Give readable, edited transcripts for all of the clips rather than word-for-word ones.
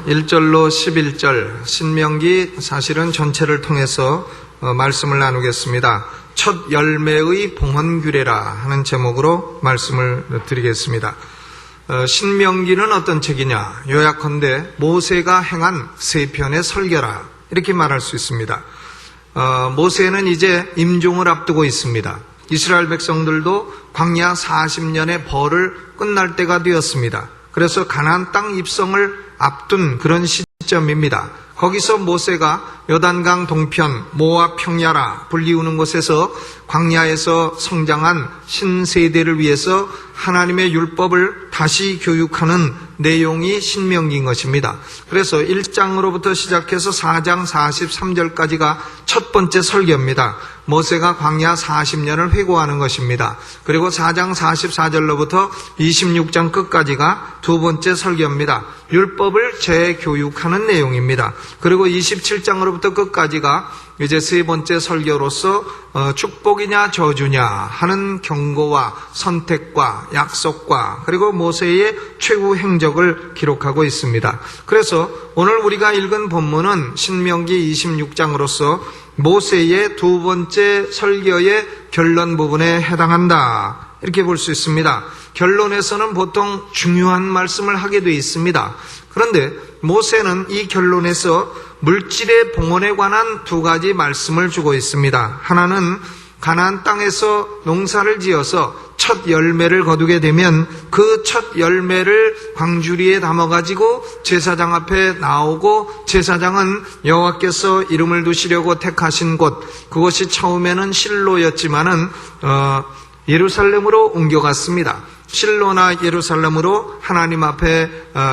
1절로 11절 신명기 사실은 전체를 통해서 말씀을 나누겠습니다. 첫 열매의 봉헌규례라 하는 제목으로 말씀을 드리겠습니다. 신명기는 어떤 책이냐? 요약컨대 모세가 행한 세 편의 설교라 이렇게 말할 수 있습니다. 모세는 이제 임종을 앞두고 있습니다. 이스라엘 백성들도 광야 40년의 벌을 끝날 때가 되었습니다. 그래서 가나안 땅 입성을 앞둔 그런 시점입니다. 거기서 모세가 요단강 동편 모압 평야라 불리우는 곳에서 광야에서 성장한 신세대를 위해서 하나님의 율법을 다시 교육하는 내용이 신명기인 것입니다. 그래서 1장으로부터 시작해서 4장 43절까지가 첫 번째 설교입니다. 모세가 광야 40년을 회고하는 것입니다. 그리고 4장 44절로부터 26장 끝까지가 두 번째 설교입니다. 율법을 재교육하는 내용입니다. 그리고 27장으로부터 끝까지가 이제 세 번째 설교로서 축복이냐 저주냐 하는 경고와 선택과 약속과 그리고 모세의 최후 행적을 기록하고 있습니다. 그래서 오늘 우리가 읽은 본문은 신명기 26장으로서 모세의 두 번째 설교의 결론 부분에 해당한다 이렇게 볼 수 있습니다. 결론에서는 보통 중요한 말씀을 하게 되어 있습니다. 그런데 모세는 이 결론에서 물질의 봉헌에 관한 두 가지 말씀을 주고 있습니다. 하나는 가나안 땅에서 농사를 지어서 첫 열매를 거두게 되면 그 첫 열매를 광주리에 담아가지고 제사장 앞에 나오고 제사장은 여호와께서 이름을 두시려고 택하신 곳, 그것이 처음에는 실로였지만은 예루살렘으로 옮겨갔습니다. 실로나 예루살렘으로 하나님 앞에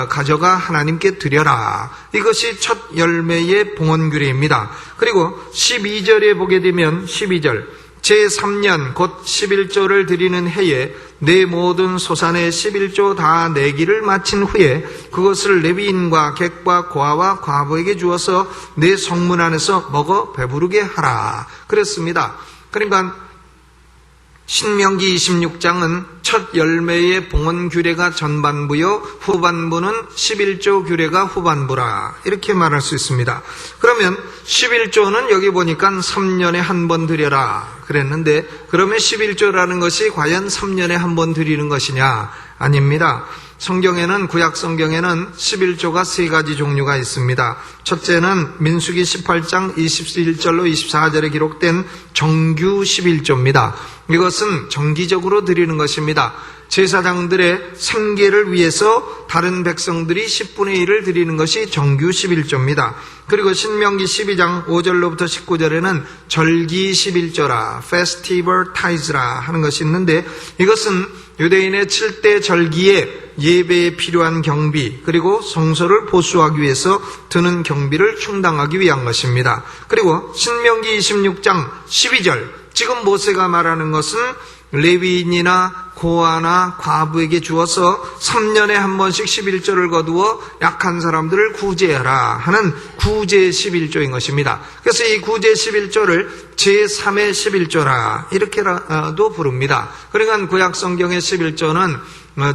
가져가 하나님께 드려라. 이것이 첫 열매의 봉헌규례입니다. 그리고 12절에 보게 되면 12절 제3년 곧 11조를 드리는 해에 내 모든 소산의 11조 다 내기를 마친 후에 그것을 레위인과 객과 고아와 과부에게 주어서 내 성문 안에서 먹어 배부르게 하라 그랬습니다. 그러니까 신명기 26장은 첫 열매의 봉헌 규례가 전반부요, 후반부는 11조 규례가 후반부라 이렇게 말할 수 있습니다. 그러면 11조는 여기 보니까 3년에 한 번 드려라 그랬는데 그러면 11조라는 것이 과연 3년에 한 번 드리는 것이냐? 아닙니다. 성경에는 구약 성경에는 11조가 세 가지 종류가 있습니다. 첫째는 민수기 18장 21절로 24절에 기록된 정규 11조입니다. 이것은 정기적으로 드리는 것입니다. 제사장들의 생계를 위해서 다른 백성들이 10분의 1을 드리는 것이 정규 11조입니다. 그리고 신명기 12장 5절로부터 19절에는 절기 11조라 Festival Tithes라 하는 것이 있는데 이것은 유대인의 7대 절기에 예배에 필요한 경비 그리고 성소를 보수하기 위해서 드는 경비를 충당하기 위한 것입니다. 그리고 신명기 26장 12절 지금 모세가 말하는 것은 레위인이나 고아나 과부에게 주어서 3년에 한 번씩 11조를 거두어 약한 사람들을 구제하라 하는 구제 11조인 것입니다. 그래서 이 구제 11조를 제3의 11조라 이렇게도 부릅니다. 그러니까 구약 성경의 11조는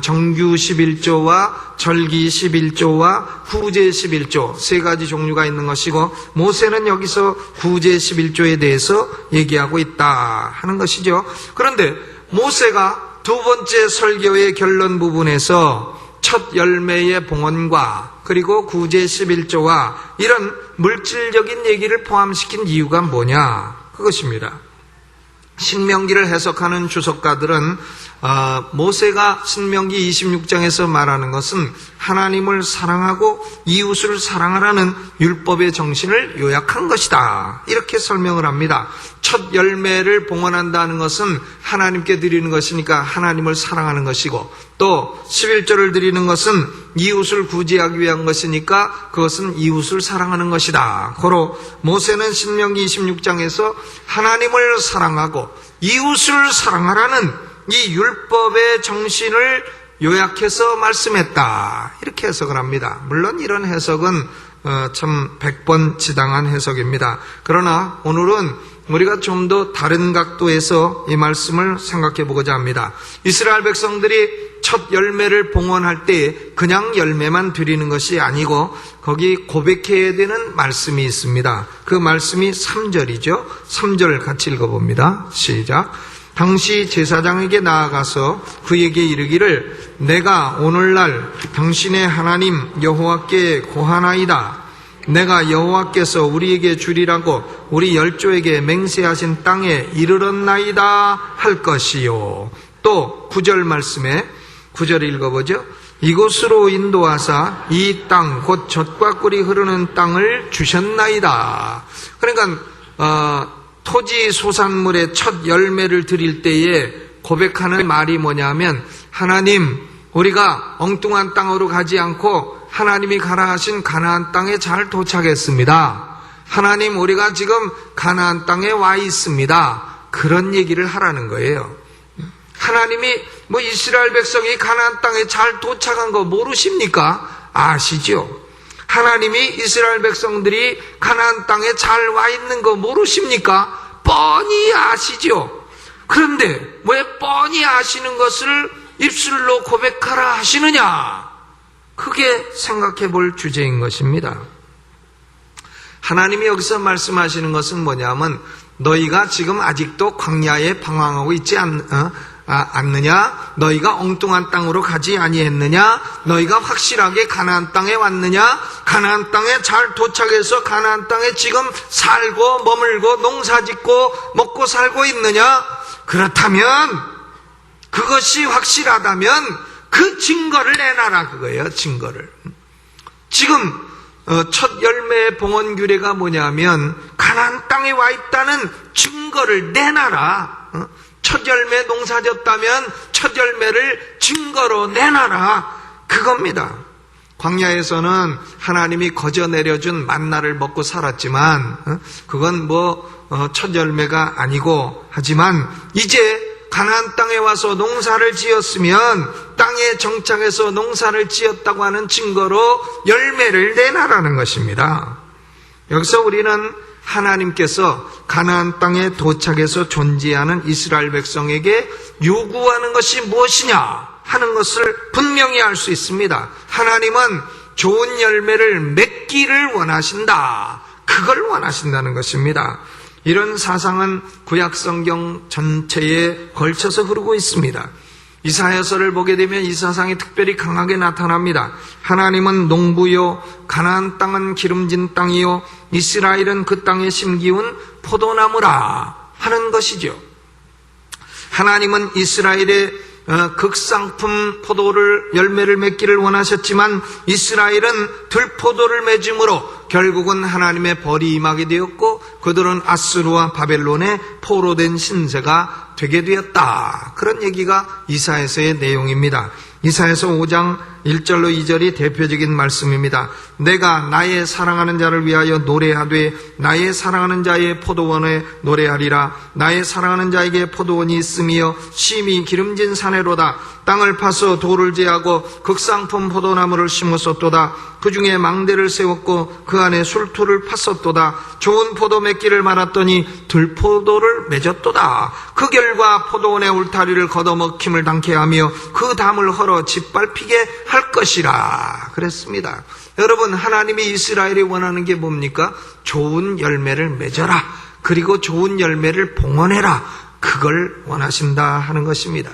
정규 11조와 절기 11조와 후제 11조 세 가지 종류가 있는 것이고 모세는 여기서 구제 11조에 대해서 얘기하고 있다 하는 것이죠. 그런데 모세가 두 번째 설교의 결론 부분에서 첫 열매의 봉헌과 그리고 구제 11조와 이런 물질적인 얘기를 포함시킨 이유가 뭐냐? 그것입니다. 신명기를 해석하는 주석가들은 모세가 신명기 26장에서 말하는 것은 하나님을 사랑하고 이웃을 사랑하라는 율법의 정신을 요약한 것이다 이렇게 설명을 합니다. 첫 열매를 봉헌한다는 것은 하나님께 드리는 것이니까 하나님을 사랑하는 것이고 또 11조를 드리는 것은 이웃을 구제하기 위한 것이니까 그것은 이웃을 사랑하는 것이다. 고로 모세는 신명기 26장에서 하나님을 사랑하고 이웃을 사랑하라는 이 율법의 정신을 요약해서 말씀했다 이렇게 해석을 합니다. 물론 이런 해석은 참 100번 지당한 해석입니다. 그러나 오늘은 우리가 좀 더 다른 각도에서 이 말씀을 생각해 보고자 합니다. 이스라엘 백성들이 첫 열매를 봉헌할 때 그냥 열매만 드리는 것이 아니고 거기 고백해야 되는 말씀이 있습니다. 그 말씀이 3절이죠. 3절 같이 읽어봅니다. 시작. 당시 제사장에게 나아가서 그에게 이르기를 내가 오늘날 당신의 하나님 여호와께 고하나이다. 내가 여호와께서 우리에게 주리라고 우리 열조에게 맹세하신 땅에 이르렀나이다 할 것이요. 또 9절 말씀에 9절 읽어보죠. 이곳으로 인도하사 이 땅 곧 젖과 꿀이 흐르는 땅을 주셨나이다. 그러니까 토지 소산물의 첫 열매를 드릴 때에 고백하는 말이 뭐냐면 하나님 우리가 엉뚱한 땅으로 가지 않고 하나님이 가라 하신 가나안 땅에 잘 도착했습니다. 하나님 우리가 지금 가나안 땅에 와 있습니다. 그런 얘기를 하라는 거예요. 하나님이 이스라엘 백성이 가나안 땅에 잘 도착한 거 모르십니까? 아시죠? 하나님이 이스라엘 백성들이 가나안 땅에 잘 와 있는 거 모르십니까? 뻔히 아시죠? 그런데 왜 뻔히 아시는 것을 입술로 고백하라 하시느냐? 크게 생각해 볼 주제인 것입니다. 하나님이 여기서 말씀하시는 것은 뭐냐면 너희가 지금 아직도 광야에 방황하고 있지 않느냐? 너희가 엉뚱한 땅으로 가지 아니했느냐? 너희가 확실하게 가나안 땅에 왔느냐? 가나안 땅에 잘 도착해서 가나안 땅에 지금 살고 머물고 농사짓고 먹고 살고 있느냐? 그렇다면 그것이 확실하다면 그 증거를 내놔라 그거예요. 증거를. 지금 첫 열매의 봉헌 규례가 뭐냐면 가나안 땅에 와 있다는 증거를 내놔라. 첫 열매 농사졌다면 첫 열매를 증거로 내놔라. 그겁니다. 광야에서는 하나님이 거저 내려준 만나를 먹고 살았지만 그건 첫 열매가 아니고 하지만 이제 가나안 땅에 와서 농사를 지었으면 땅에 정착해서 농사를 지었다고 하는 증거로 열매를 내놔라는 것입니다. 여기서 우리는 하나님께서 가나안 땅에 도착해서 존재하는 이스라엘 백성에게 요구하는 것이 무엇이냐 하는 것을 분명히 알 수 있습니다. 하나님은 좋은 열매를 맺기를 원하신다. 그걸 원하신다는 것입니다. 이런 사상은 구약성경 전체에 걸쳐서 흐르고 있습니다. 이사야서를 보게 되면 이 사상이 특별히 강하게 나타납니다. 하나님은 농부요, 가나안 땅은 기름진 땅이요, 이스라엘은 그 땅에 심기운 포도나무라 하는 것이죠. 하나님은 이스라엘의 극상품 열매를 맺기를 원하셨지만 이스라엘은 들포도를 맺음으로 결국은 하나님의 벌이 임하게 되었고 그들은 아수르와 바벨론의 포로된 신세가 되게 되었다. 그런 얘기가 이사야서의 내용입니다. 이사야서 5장 1절로 2절이 대표적인 말씀입니다. 내가 나의 사랑하는 자를 위하여 노래하되 나의 사랑하는 자의 포도원에 노래하리라. 나의 사랑하는 자에게 포도원이 있으며 심히 기름진 사내로다. 땅을 파서 돌을 제하고 극상품 포도나무를 심었었도다. 그 중에 망대를 세웠고 그 안에 술토를 팠었도다. 좋은 포도 맺기를 말았더니 들포도를 맺었도다. 그 결과 포도원의 울타리를 걷어먹힘을 당케 하며 그 담을 헐어 짓밟히게 할 것이라 그랬습니다. 여러분, 하나님이 이스라엘이 원하는 게 뭡니까? 좋은 열매를 맺어라. 그리고 좋은 열매를 봉헌해라. 그걸 원하신다 하는 것입니다.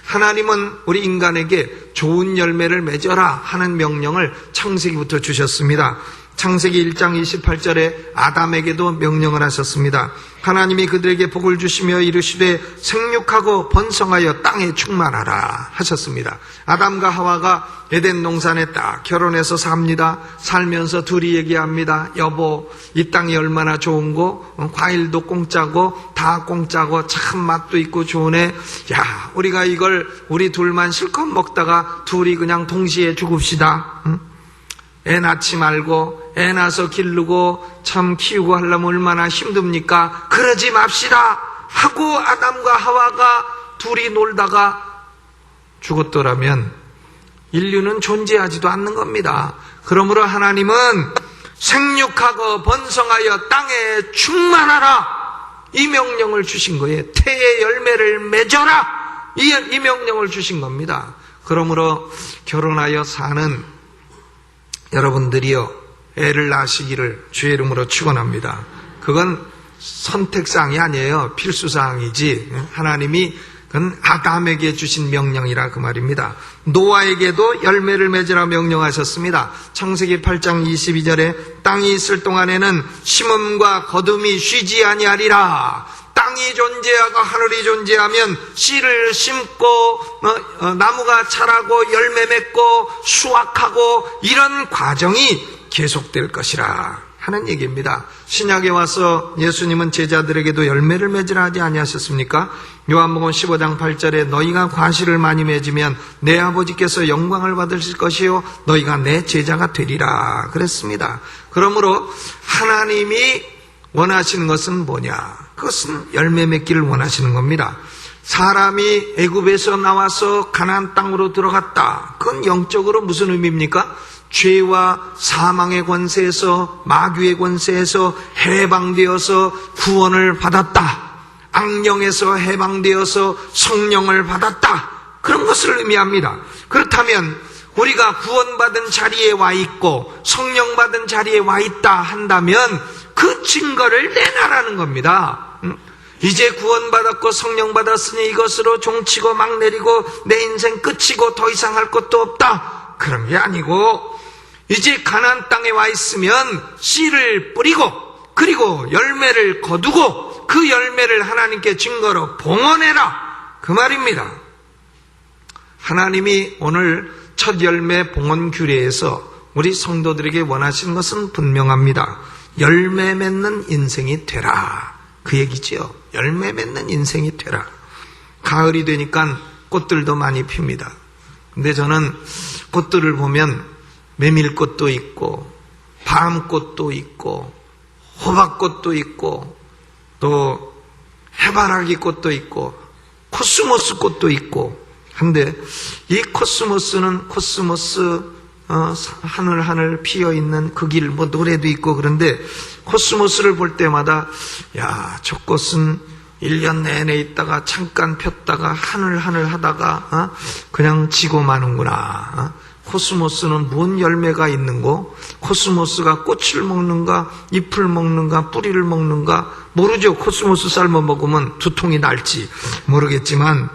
하나님은 우리 인간에게 좋은 열매를 맺어라 하는 명령을 창세기부터 주셨습니다. 창세기 1장 28절에 아담에게도 명령을 하셨습니다. 하나님이 그들에게 복을 주시며 이르시되 생육하고 번성하여 땅에 충만하라 하셨습니다. 아담과 하와가 에덴 동산에 딱 결혼해서 삽니다. 살면서 둘이 얘기합니다. 여보, 이 땅이 얼마나 좋은 거, 과일도 공짜고 다 공짜고 참 맛도 있고 좋으네. 야, 우리가 이걸 우리 둘만 실컷 먹다가 둘이 그냥 동시에 죽읍시다. 응? 애 낳지 말고 애 낳아서 기르고 참 키우고 하려면 얼마나 힘듭니까? 그러지 맙시다 하고 아담과 하와가 둘이 놀다가 죽었더라면 인류는 존재하지도 않는 겁니다. 그러므로 하나님은 생육하고 번성하여 땅에 충만하라. 이 명령을 주신 거예요. 태의 열매를 맺어라! 이 명령을 주신 겁니다. 그러므로 결혼하여 사는 여러분들이요, 애를 낳으시기를 주의 이름으로 축원합니다. 그건 선택사항이 아니에요. 필수사항이지. 하나님이 그건 아담에게 주신 명령이라 그 말입니다. 노아에게도 열매를 맺으라 명령하셨습니다. 창세기 8장 22절에 땅이 있을 동안에는 심음과 거둠이 쉬지 아니하리라. 땅이 존재하고 하늘이 존재하면 씨를 심고 나무가 자라고 열매 맺고 수확하고 이런 과정이 계속될 것이라 하는 얘기입니다. 신약에 와서 예수님은 제자들에게도 열매를 맺으라 하지 아니하셨습니까? 요한복음 15장 8절에 너희가 과실을 많이 맺으면 내 아버지께서 영광을 받으실 것이요 너희가 내 제자가 되리라 그랬습니다. 그러므로 하나님이 원하시는 것은 뭐냐? 그것은 열매 맺기를 원하시는 겁니다. 사람이 애굽에서 나와서 가나안 땅으로 들어갔다. 그건 영적으로 무슨 의미입니까? 죄와 사망의 권세에서, 마귀의 권세에서 해방되어서 구원을 받았다. 악령에서 해방되어서 성령을 받았다. 그런 것을 의미합니다. 그렇다면 우리가 구원받은 자리에 와 있고 성령 받은 자리에 와 있다 한다면 그 증거를 내놔라는 겁니다. 이제 구원받았고 성령 받았으니 이것으로 종치고 막 내리고 내 인생 끝이고 더 이상 할 것도 없다. 그런 게 아니고 이제 가나안 땅에 와 있으면 씨를 뿌리고 그리고 열매를 거두고 그 열매를 하나님께 증거로 봉헌해라 그 말입니다. 하나님이 오늘 첫 열매 봉헌 규례에서 우리 성도들에게 원하시는 것은 분명합니다. 열매 맺는 인생이 되라 그 얘기지요. 열매 맺는 인생이 되라. 가을이 되니까 꽃들도 많이 핍니다. 근데 저는 꽃들을 보면 메밀꽃도 있고 밤꽃도 있고 호박꽃도 있고 또 해바라기 꽃도 있고 코스모스 꽃도 있고 한데 이 코스모스는 코스모스 하늘하늘 피어있는 그 길 뭐 노래도 있고 그런데 코스모스를 볼 때마다 야, 저 꽃은 1년 내내 있다가 잠깐 폈다가 하늘하늘 하다가 그냥 지고 마는구나. 코스모스는 뭔 열매가 있는고 코스모스가 꽃을 먹는가 잎을 먹는가 뿌리를 먹는가 모르죠. 코스모스 삶아 먹으면 두통이 날지 모르겠지만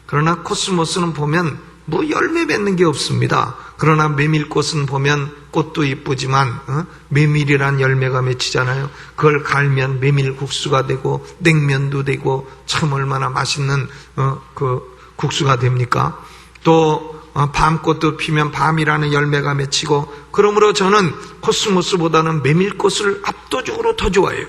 그러나 코스모스는 보면 뭐 열매 맺는 게 없습니다. 그러나 메밀꽃은 보면 꽃도 이쁘지만 메밀이란 열매가 맺히잖아요. 그걸 갈면 메밀 국수가 되고 냉면도 되고 참 얼마나 맛있는 그 국수가 됩니까? 또 밤꽃도 피면 밤이라는 열매가 맺히고 그러므로 저는 코스모스보다는 메밀꽃을 압도적으로 더 좋아해요.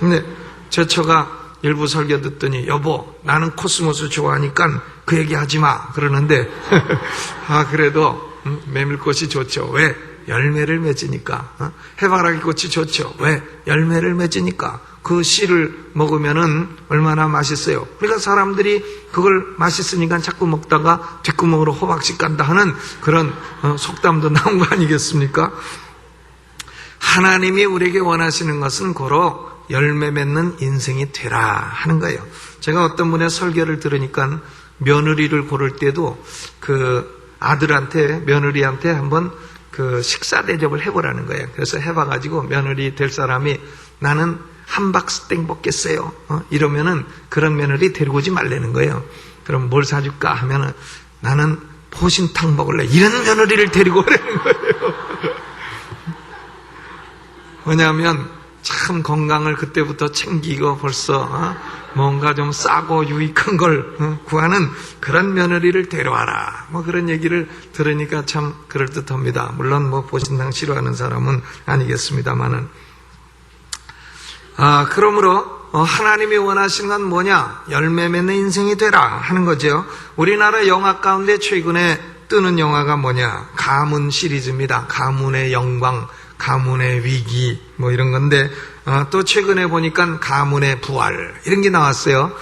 근데 제 처가 일부 설교 듣더니 여보 나는 코스모스 좋아하니까 그 얘기 하지 마 그러는데 그래도 메밀꽃이 좋죠. 왜? 열매를 맺으니까. 해바라기 꽃이 좋죠. 왜? 열매를 맺으니까. 그 씨를 먹으면은 얼마나 맛있어요. 그러니까 사람들이 그걸 맛있으니까 자꾸 먹다가 뒷구멍으로 호박씨 깐다 하는 그런 속담도 나온 거 아니겠습니까? 하나님이 우리에게 원하시는 것은 고로 열매 맺는 인생이 되라 하는 거예요. 제가 어떤 분의 설교를 들으니까 며느리를 고를 때도 그 아들한테 며느리한테 한번 그 식사 대접을 해보라는 거예요. 그래서 해봐가지고 며느리 될 사람이 나는 함박스땡 먹겠어요. 이러면은 그런 며느리 데리고 오지 말라는 거예요. 그럼 뭘 사줄까 하면은 나는 보신탕 먹을래. 이런 며느리를 데리고 오라는 거예요. 왜냐하면 참 건강을 그때부터 챙기고 벌써 뭔가 좀 싸고 유익한 걸 구하는 그런 며느리를 데려와라. 뭐 그런 얘기를 들으니까 참 그럴듯합니다. 물론 뭐 보신탕 싫어하는 사람은 아니겠습니다만은. 그러므로 하나님이 원하시는 건 뭐냐? 열매 맺는 인생이 되라 하는 거죠. 우리나라 영화 가운데 최근에 뜨는 영화가 뭐냐? 가문 시리즈입니다. 가문의 영광, 가문의 위기 뭐 이런 건데 또 최근에 보니까 가문의 부활 이런 게 나왔어요.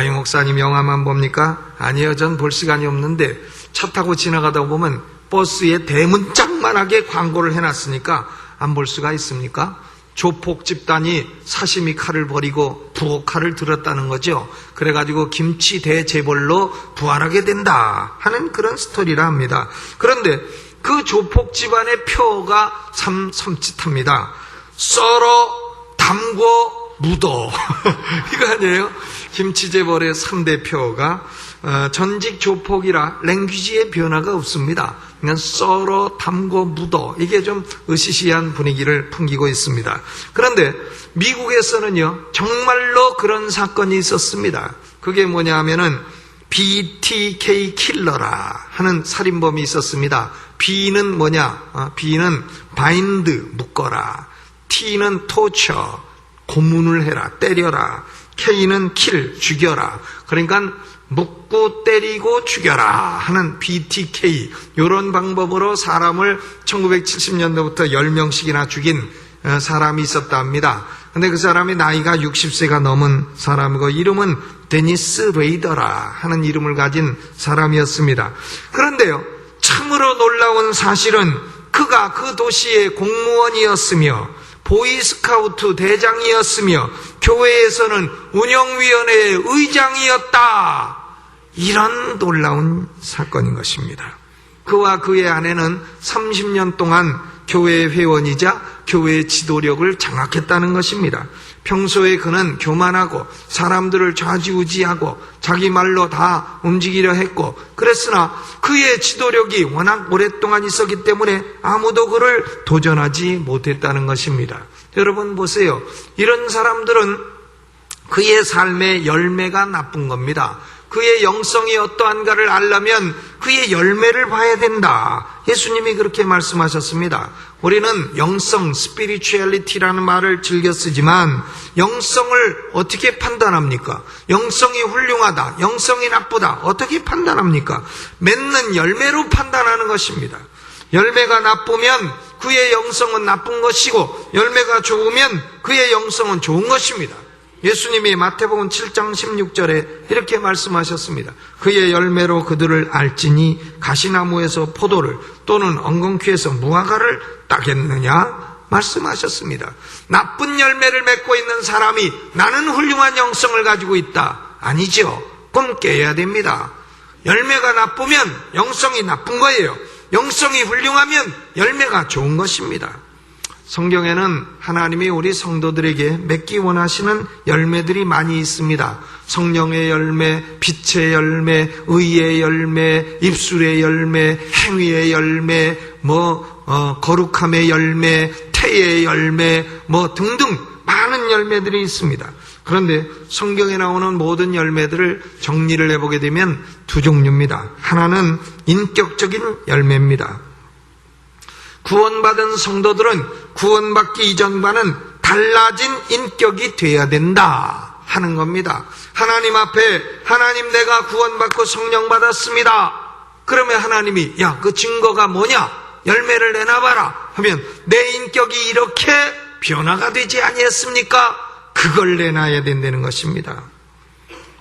이 목사님 영화만 봅니까? 아니요, 전 볼 시간이 없는데 차 타고 지나가다 보면 버스에 대문짝만하게 광고를 해놨으니까 안 볼 수가 있습니까? 조폭 집단이 사시미 칼을 버리고 부엌 칼을 들었다는 거죠. 그래가지고 김치 대재벌로 부활하게 된다 하는 그런 스토리라 합니다. 그런데 그 조폭 집안의 표가 참 섬찟합니다. 썰어 담궈 묻어 이거 아니에요? 김치재벌의 3대 표가 전직 조폭이라 랭귀지의 변화가 없습니다. 그냥 썰어 담궈 묻어 이게 좀 으시시한 분위기를 풍기고 있습니다. 그런데 미국에서는요 정말로 그런 사건이 있었습니다. 그게 뭐냐 하면은 BTK 킬러라 하는 살인범이 있었습니다. B는 뭐냐? B는 바인드 묶어라, T는 토처 고문을 해라, 때려라, K는 킬 죽여라. 그러니까 묶고 때리고 죽여라 하는 BTK 이런 방법으로 사람을 1970년대부터 10명씩이나 죽인 사람이 있었다 합니다. 근데 그 사람이 나이가 60세가 넘은 사람이고 이름은 데니스 레이더라 하는 이름을 가진 사람이었습니다. 그런데요 참으로 놀라운 사실은 그가 그 도시의 공무원이었으며 보이스카우트 대장이었으며 교회에서는 운영위원회의 의장이었다. 이런 놀라운 사건인 것입니다. 그와 그의 아내는 30년 동안 교회 회원이자 교회의 지도력을 장악했다는 것입니다. 평소에 그는 교만하고 사람들을 좌지우지하고 자기 말로 다 움직이려 했고 그랬으나 그의 지도력이 워낙 오랫동안 있었기 때문에 아무도 그를 도전하지 못했다는 것입니다. 여러분 보세요. 이런 사람들은 그의 삶의 열매가 나쁜 겁니다. 그의 영성이 어떠한가를 알려면 그의 열매를 봐야 된다. 예수님이 그렇게 말씀하셨습니다. 우리는 영성, 스피리추얼리티라는 말을 즐겨 쓰지만 영성을 어떻게 판단합니까? 영성이 훌륭하다, 영성이 나쁘다 어떻게 판단합니까? 맺는 열매로 판단하는 것입니다. 열매가 나쁘면 그의 영성은 나쁜 것이고 열매가 좋으면 그의 영성은 좋은 것입니다. 예수님이 마태복음 7장 16절에 이렇게 말씀하셨습니다. 그의 열매로 그들을 알지니 가시나무에서 포도를 또는 엉겅퀴에서 무화과를 따겠느냐 말씀하셨습니다. 나쁜 열매를 맺고 있는 사람이 나는 훌륭한 영성을 가지고 있다. 아니죠. 그건 깨야 됩니다. 열매가 나쁘면 영성이 나쁜 거예요. 영성이 훌륭하면 열매가 좋은 것입니다. 성경에는 하나님이 우리 성도들에게 맺기 원하시는 열매들이 많이 있습니다. 성령의 열매, 빛의 열매, 의의 열매, 입술의 열매, 행위의 열매, 거룩함의 열매, 태의 열매, 등등 많은 열매들이 있습니다. 그런데 성경에 나오는 모든 열매들을 정리를 해보게 되면 두 종류입니다. 하나는 인격적인 열매입니다. 구원받은 성도들은 구원받기 이전과는 달라진 인격이 돼야 된다 하는 겁니다. 하나님 앞에 하나님 내가 구원받고 성령 받았습니다. 그러면 하나님이 그 증거가 뭐냐? 열매를 내놔봐라 하면 내 인격이 이렇게 변화가 되지 아니했습니까? 그걸 내놔야 된다는 것입니다.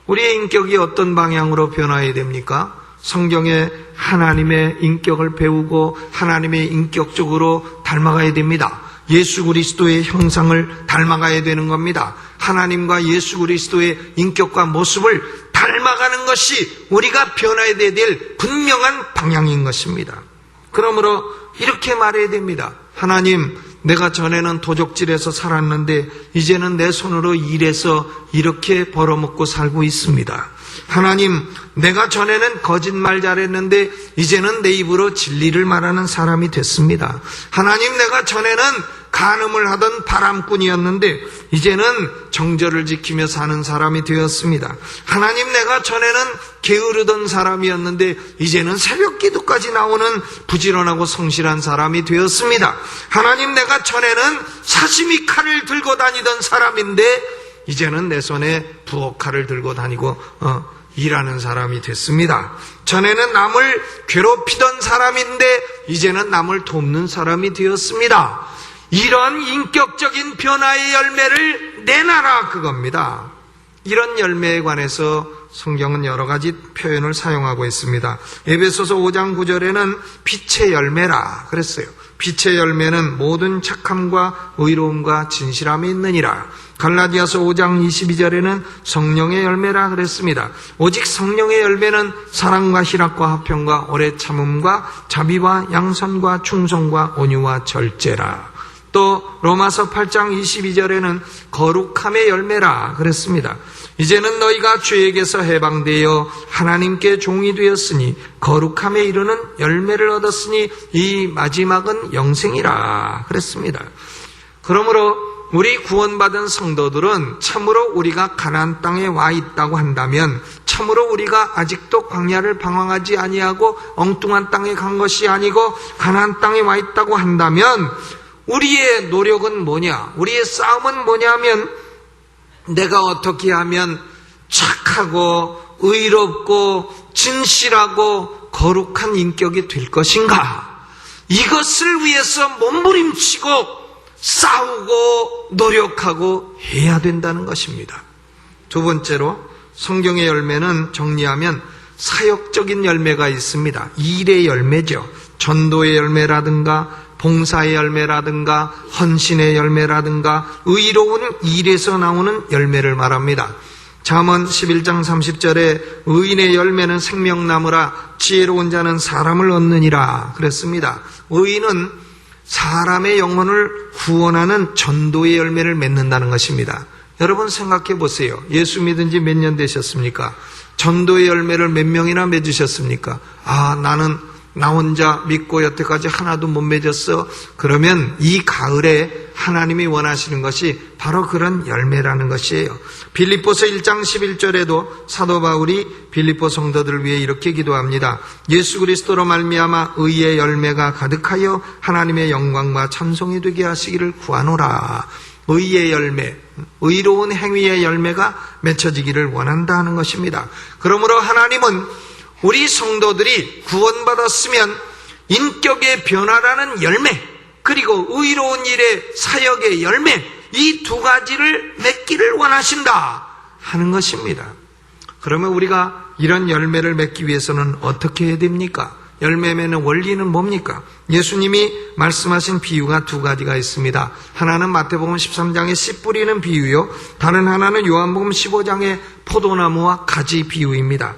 우리의 인격이 어떤 방향으로 변화해야 됩니까? 성경에 하나님의 인격을 배우고 하나님의 인격적으로 닮아가야 됩니다. 예수 그리스도의 형상을 닮아가야 되는 겁니다. 하나님과 예수 그리스도의 인격과 모습을 닮아가는 것이 우리가 변화해야 될 분명한 방향인 것입니다. 그러므로 이렇게 말해야 됩니다. 하나님, 내가 전에는 도적질해서 살았는데 이제는 내 손으로 일해서 이렇게 벌어먹고 살고 있습니다. 하나님, 내가 전에는 거짓말 잘했는데 이제는 내 입으로 진리를 말하는 사람이 됐습니다. 하나님, 내가 전에는 간음을 하던 바람꾼이었는데 이제는 정절을 지키며 사는 사람이 되었습니다. 하나님, 내가 전에는 게으르던 사람이었는데 이제는 새벽 기도까지 나오는 부지런하고 성실한 사람이 되었습니다. 하나님, 내가 전에는 사시미 칼을 들고 다니던 사람인데 이제는 내 손에 부엌 칼을 들고 다니고 일하는 사람이 됐습니다. 전에는 남을 괴롭히던 사람인데 이제는 남을 돕는 사람이 되었습니다. 이런 인격적인 변화의 열매를 내놔라 그겁니다. 이런 열매에 관해서 성경은 여러 가지 표현을 사용하고 있습니다. 에베소서 5장 9절에는 빛의 열매라 그랬어요. 빛의 열매는 모든 착함과 의로움과 진실함이 있느니라. 갈라디아서 5장 22절에는 성령의 열매라 그랬습니다. 오직 성령의 열매는 사랑과 희락과 화평과 오래 참음과 자비와 양선과 충성과 온유와 절제라. 또 로마서 8장 22절에는 거룩함의 열매라 그랬습니다. 이제는 너희가 죄에게서 해방되어 하나님께 종이 되었으니 거룩함에 이르는 열매를 얻었으니 이 마지막은 영생이라 그랬습니다. 그러므로 우리 구원받은 성도들은 참으로 우리가 가나안 땅에 와 있다고 한다면, 참으로 우리가 아직도 광야를 방황하지 아니하고 엉뚱한 땅에 간 것이 아니고 가나안 땅에 와 있다고 한다면, 우리의 노력은 뭐냐? 우리의 싸움은 뭐냐면, 내가 어떻게 하면 착하고 의롭고 진실하고 거룩한 인격이 될 것인가? 이것을 위해서 몸부림치고 싸우고 노력하고 해야 된다는 것입니다. 두 번째로 성경의 열매는 정리하면 사역적인 열매가 있습니다. 일의 열매죠. 전도의 열매라든가 봉사의 열매라든가 헌신의 열매라든가 의로운 일에서 나오는 열매를 말합니다. 잠언 11장 30절에 의인의 열매는 생명나무라 지혜로운 자는 사람을 얻느니라 그랬습니다. 의인은 사람의 영혼을 구원하는 전도의 열매를 맺는다는 것입니다. 여러분 생각해 보세요. 예수 믿은 지 몇 년 되셨습니까? 전도의 열매를 몇 명이나 맺으셨습니까? 나는 나 혼자 믿고 여태까지 하나도 못 맺었어. 그러면 이 가을에 하나님이 원하시는 것이 바로 그런 열매라는 것이에요. 빌립보서 1장 11절에도 사도 바울이 빌립보 성도들을 위해 이렇게 기도합니다. 예수 그리스도로 말미암아 의의 열매가 가득하여 하나님의 영광과 찬송이 되게 하시기를 구하노라. 의의 열매, 의로운 행위의 열매가 맺혀지기를 원한다 하는 것입니다. 그러므로 하나님은 우리 성도들이 구원받았으면 인격의 변화라는 열매, 그리고 의로운 일의 사역의 열매, 이 두 가지를 맺기를 원하신다 하는 것입니다. 그러면 우리가 이런 열매를 맺기 위해서는 어떻게 해야 됩니까? 열매 맺는 원리는 뭡니까? 예수님이 말씀하신 비유가 두 가지가 있습니다. 하나는 마태복음 13장의 씨 뿌리는 비유요, 다른 하나는 요한복음 15장의 포도나무와 가지 비유입니다.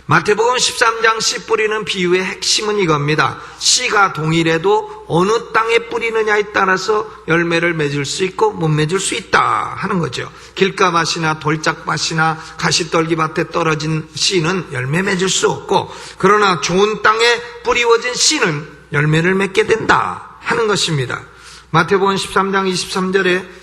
마태복음 13장 씨 뿌리는 비유의 핵심은 이겁니다. 씨가 동일해도 어느 땅에 뿌리느냐에 따라서 열매를 맺을 수 있고 못 맺을 수 있다 하는 거죠. 길가밭이나 돌짝밭이나 가시떨기밭에 떨어진 씨는 열매 맺을 수 없고, 그러나 좋은 땅에 뿌리워진 씨는 열매를 맺게 된다 하는 것입니다. 마태복음 13장 23절에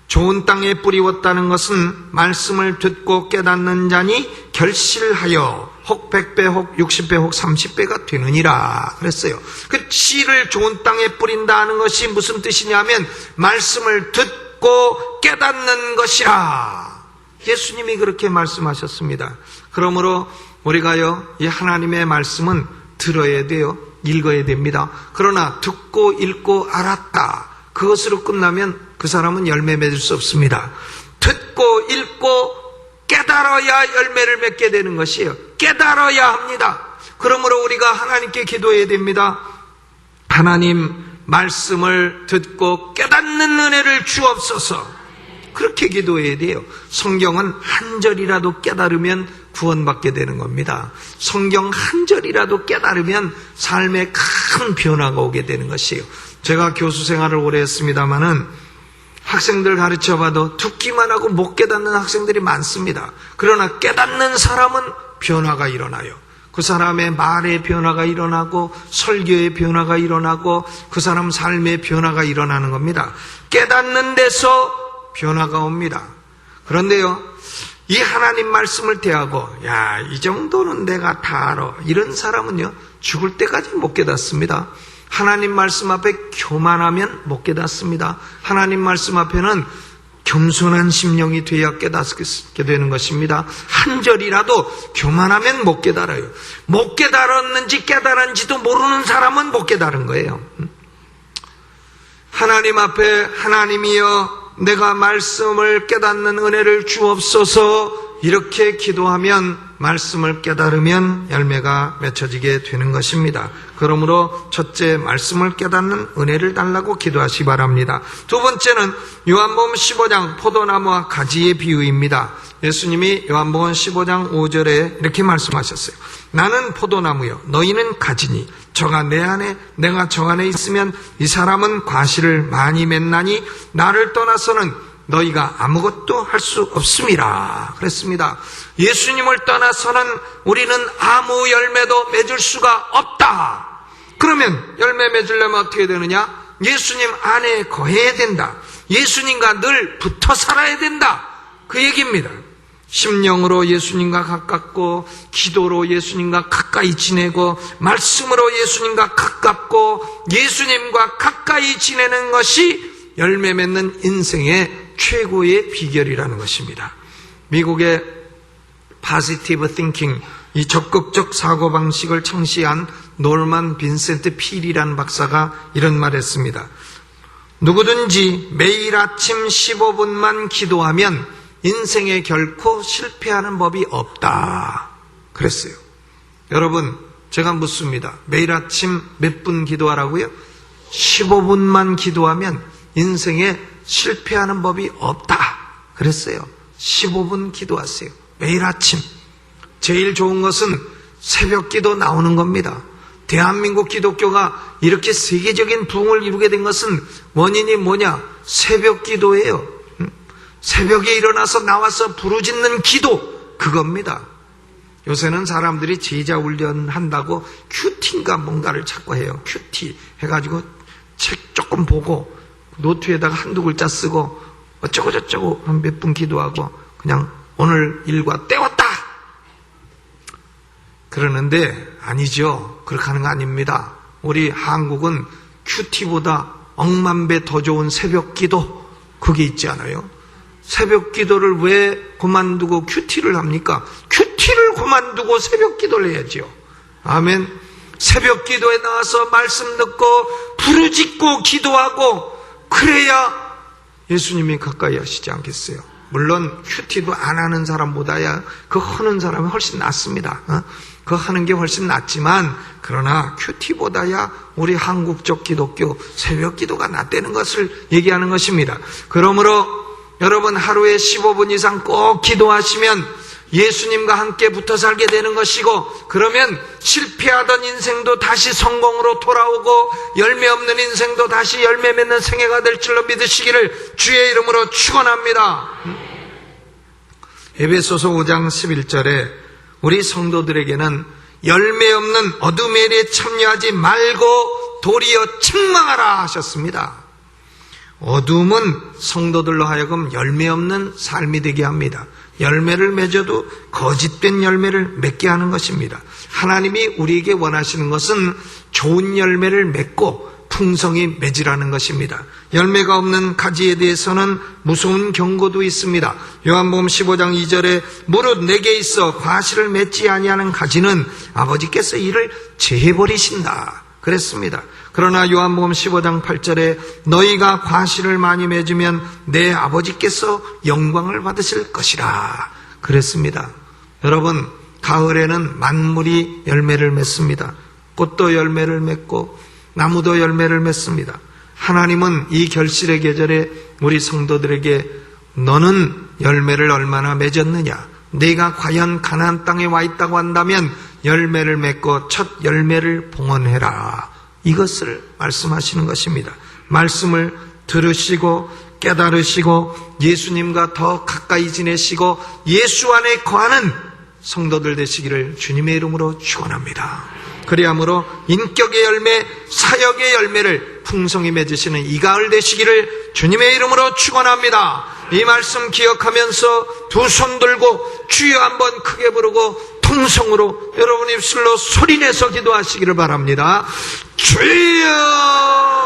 좋은 땅에 뿌리웠다는 것은 말씀을 듣고 깨닫는 자니 결실하여 혹 100배, 혹 60배, 혹 30배가 되느니라 그랬어요. 그 씨를 좋은 땅에 뿌린다 하는 것이 무슨 뜻이냐면 말씀을 듣고 깨닫는 것이라. 예수님이 그렇게 말씀하셨습니다. 그러므로 우리가요, 이 하나님의 말씀은 들어야 돼요. 읽어야 됩니다. 그러나 듣고 읽고 알았다, 그것으로 끝나면 그 사람은 열매 맺을 수 없습니다. 듣고 읽고 깨달아야 열매를 맺게 되는 것이에요. 깨달아야 합니다. 그러므로 우리가 하나님께 기도해야 됩니다. 하나님, 말씀을 듣고 깨닫는 은혜를 주옵소서. 그렇게 기도해야 돼요. 성경은 한 절이라도 깨달으면 구원받게 되는 겁니다. 성경 한 절이라도 깨달으면 삶에 큰 변화가 오게 되는 것이에요. 제가 교수 생활을 오래 했습니다마는 학생들 가르쳐봐도 듣기만 하고 못 깨닫는 학생들이 많습니다. 그러나 깨닫는 사람은 변화가 일어나요. 그 사람의 말의 변화가 일어나고 설교의 변화가 일어나고 그 사람 삶의 변화가 일어나는 겁니다. 깨닫는 데서 변화가 옵니다. 그런데요, 이 하나님 말씀을 대하고 이 정도는 내가 다 알아, 이런 사람은요 죽을 때까지 못 깨닫습니다. 하나님 말씀 앞에 교만하면 못 깨닫습니다. 하나님 말씀 앞에는 겸손한 심령이 돼야 깨닫게 되는 것입니다. 한 절이라도 교만하면 못 깨달아요. 못 깨달았는지 깨달은지도 모르는 사람은 못 깨달은 거예요. 하나님 앞에 하나님이여 내가 말씀을 깨닫는 은혜를 주옵소서, 이렇게 기도하면 말씀을 깨달으면 열매가 맺혀지게 되는 것입니다. 그러므로 첫째, 말씀을 깨닫는 은혜를 달라고 기도하시 바랍니다. 두 번째는 요한복음 15장 포도나무와 가지의 비유입니다. 예수님이 요한복음 15장 5절에 이렇게 말씀하셨어요. 나는 포도나무요 너희는 가지니 저가 내 안에 내가 저 안에 있으면 이 사람은 과실을 많이 맺나니 나를 떠나서는 너희가 아무것도 할 수 없음이라 그랬습니다. 예수님을 떠나서는 우리는 아무 열매도 맺을 수가 없다. 그러면 열매 맺으려면 어떻게 되느냐? 예수님 안에 거해야 된다. 예수님과 늘 붙어 살아야 된다. 그 얘기입니다. 심령으로 예수님과 가깝고, 기도로 예수님과 가까이 지내고, 말씀으로 예수님과 가깝고, 예수님과 가까이 지내는 것이 열매 맺는 인생의 최고의 비결이라는 것입니다. 미국의 Positive Thinking, 이 적극적 사고방식을 창시한 놀만 빈센트 필이라는 박사가 이런 말을 했습니다. 누구든지 매일 아침 15분만 기도하면 인생에 결코 실패하는 법이 없다 그랬어요. 여러분, 제가 묻습니다. 매일 아침 몇 분 기도하라고요? 15분만 기도하면 인생에 실패하는 법이 없다 그랬어요. 15분 기도하세요. 매일 아침. 제일 좋은 것은 새벽 기도 나오는 겁니다. 대한민국 기독교가 이렇게 세계적인 부흥을 이루게 된 것은 원인이 뭐냐? 새벽 기도예요. 새벽에 일어나서 나와서 부르짖는 기도, 그겁니다. 요새는 사람들이 제자 훈련한다고 큐티인가 뭔가를 자꾸 해요. 큐티 해가지고 책 조금 보고 노트에다가 한두 글자 쓰고 어쩌고 저쩌고 한 몇 분 기도하고 그냥 오늘 일과 때웠다 그러는데 아니죠. 그렇게 하는 거 아닙니다. 우리 한국은 큐티보다 억만 배 더 좋은 새벽 기도, 그게 있지 않아요? 새벽 기도를 왜 그만두고 큐티를 합니까? 큐티를 그만두고 새벽 기도를 해야죠. 아멘. 새벽 기도에 나와서 말씀 듣고 부르짖고 기도하고 그래야 예수님이 가까이 하시지 않겠어요? 물론 큐티도 안 하는 사람보다야 그 하는 사람이 훨씬 낫습니다. 그 하는 게 훨씬 낫지만 그러나 큐티보다야 우리 한국적 기독교 새벽 기도가 낫다는 것을 얘기하는 것입니다. 그러므로 여러분 하루에 15분 이상 꼭 기도하시면 예수님과 함께 붙어 살게 되는 것이고, 그러면 실패하던 인생도 다시 성공으로 돌아오고 열매 없는 인생도 다시 열매 맺는 생애가 될 줄로 믿으시기를 주의 이름으로 축원합니다. 에베소서 5장 11절에 우리 성도들에게는 열매 없는 어둠의 일에 참여하지 말고 도리어 책망하라 하셨습니다. 어둠은 성도들로 하여금 열매 없는 삶이 되게 합니다. 열매를 맺어도 거짓된 열매를 맺게 하는 것입니다. 하나님이 우리에게 원하시는 것은 좋은 열매를 맺고 풍성히 맺으라는 것입니다. 열매가 없는 가지에 대해서는 무서운 경고도 있습니다. 요한복음 15장 2절에 무릇 내게 있어 과실을 맺지 아니하는 가지는 아버지께서 이를 제해버리신다 그랬습니다. 그러나 요한복음 15장 8절에 너희가 과실을 많이 맺으면 내 아버지께서 영광을 받으실 것이라 그랬습니다. 여러분, 가을에는 만물이 열매를 맺습니다. 꽃도 열매를 맺고 나무도 열매를 맺습니다. 하나님은 이 결실의 계절에 우리 성도들에게 너는 열매를 얼마나 맺었느냐, 네가 과연 가나안 땅에 와 있다고 한다면 열매를 맺고 첫 열매를 봉헌해라, 이것을 말씀하시는 것입니다. 말씀을 들으시고 깨달으시고 예수님과 더 가까이 지내시고 예수 안에 거하는 성도들 되시기를 주님의 이름으로 축원합니다. 그리함으로 인격의 열매, 사역의 열매를 풍성히 맺으시는 이 가을 되시기를 주님의 이름으로 축원합니다. 이 말씀 기억하면서 두 손 들고 주여 한번 크게 부르고 통성으로 여러분 입술로 소리내서 기도하시기를 바랍니다. 주여!